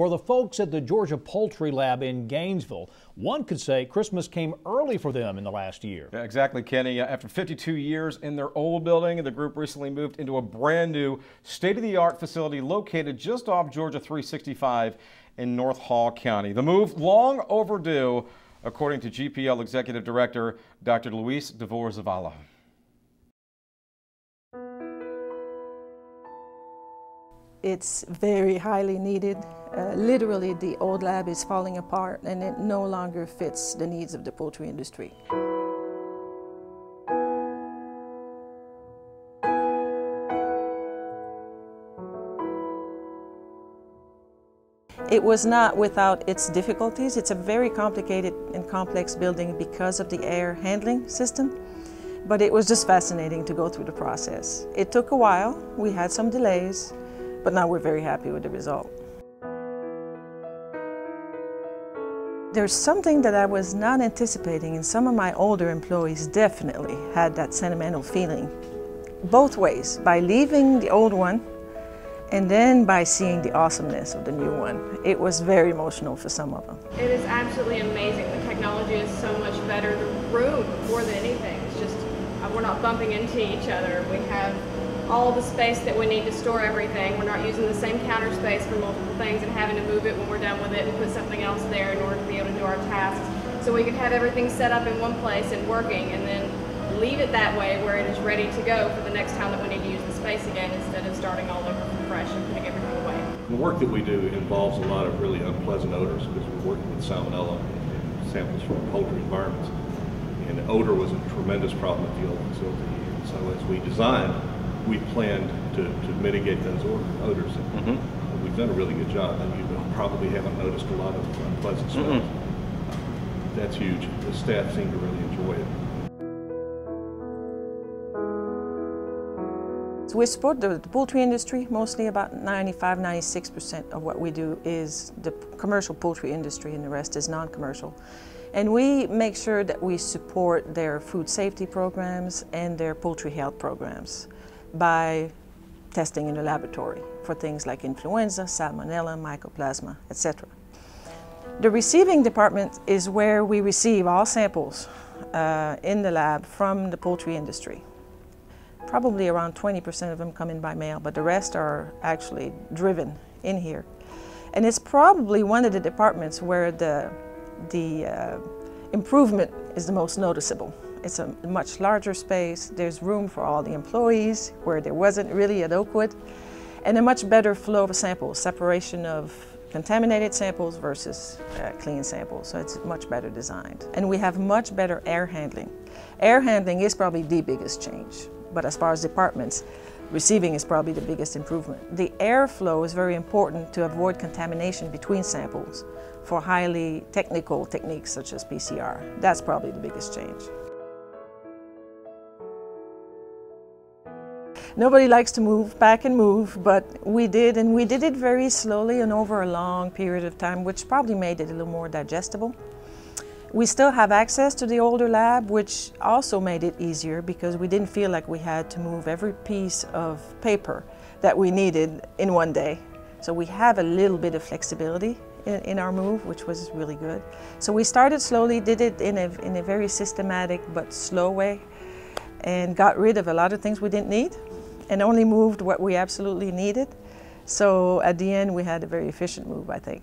For the folks at the Georgia Poultry Lab in Gainesville, one could say Christmas came early for them in the last year. Yeah, exactly, Kenny. After 52 years in their old building, the group recently moved into a brand new state-of-the-art facility located just off Georgia 365 in North Hall County. The move long overdue, according to GPL Executive Director Dr. Luis Devor Zavala. It's very highly needed. Literally, the old lab is falling apart and it no longer fits the needs of the poultry industry. It was not without its difficulties. It's a very complicated and complex building because of the air handling system, but it was just fascinating to go through the process. It took a while, we had some delays, but now we're very happy with the result. There's something that I was not anticipating, and some of my older employees definitely had that sentimental feeling. Both ways, by leaving the old one and then by seeing the awesomeness of the new one. It was very emotional for some of them. It is absolutely amazing. The technology is so much better. The room, more than anything, it's just, we're not bumping into each other. We have all the space that we need to store everything. We're not using the same counter space for multiple things and having to move it when we're done with it and put something else there in order to be able to do our tasks. So we can have everything set up in one place and working, and then leave it that way where it is ready to go for the next time that we need to use the space again, instead of starting all over from fresh and putting everything away. The work that we do involves a lot of really unpleasant odors because we're working with salmonella in samples from poultry environments. And odor was a tremendous problem at the old facility. And so as we designed, we planned to mitigate those odors. And we've done a really good job, and you probably haven't noticed a lot of unpleasant smells. That's huge. The staff seem to really enjoy it. So we support the poultry industry. Mostly about 95–96% of what we do is the commercial poultry industry, and the rest is non-commercial. And we make sure that we support their food safety programs and their poultry health programs by testing in the laboratory for things like influenza, salmonella, mycoplasma, etc. The receiving department is where we receive all samples in the lab from the poultry industry. Probably around 20% of them come in by mail, but the rest are actually driven in here. And it's probably one of the departments where the improvement is the most noticeable. It's a much larger space. There's room for all the employees where there wasn't really at Oakwood, and a much better flow of samples, separation of contaminated samples versus clean samples. So it's much better designed. And we have much better air handling. Air handling is probably the biggest change. But as far as departments, receiving is probably the biggest improvement. The airflow is very important to avoid contamination between samples for highly technical techniques such as PCR. That's probably the biggest change. Nobody likes to move, pack and move, but we did, and we did it very slowly and over a long period of time, which probably made it a little more digestible. We still have access to the older lab, which also made it easier because we didn't feel like we had to move every piece of paper that we needed in one day. So we have a little bit of flexibility in our move, which was really good. So we started slowly, did it in a very systematic but slow way, and got rid of a lot of things we didn't need and only moved what we absolutely needed. So at the end, we had a very efficient move, I think.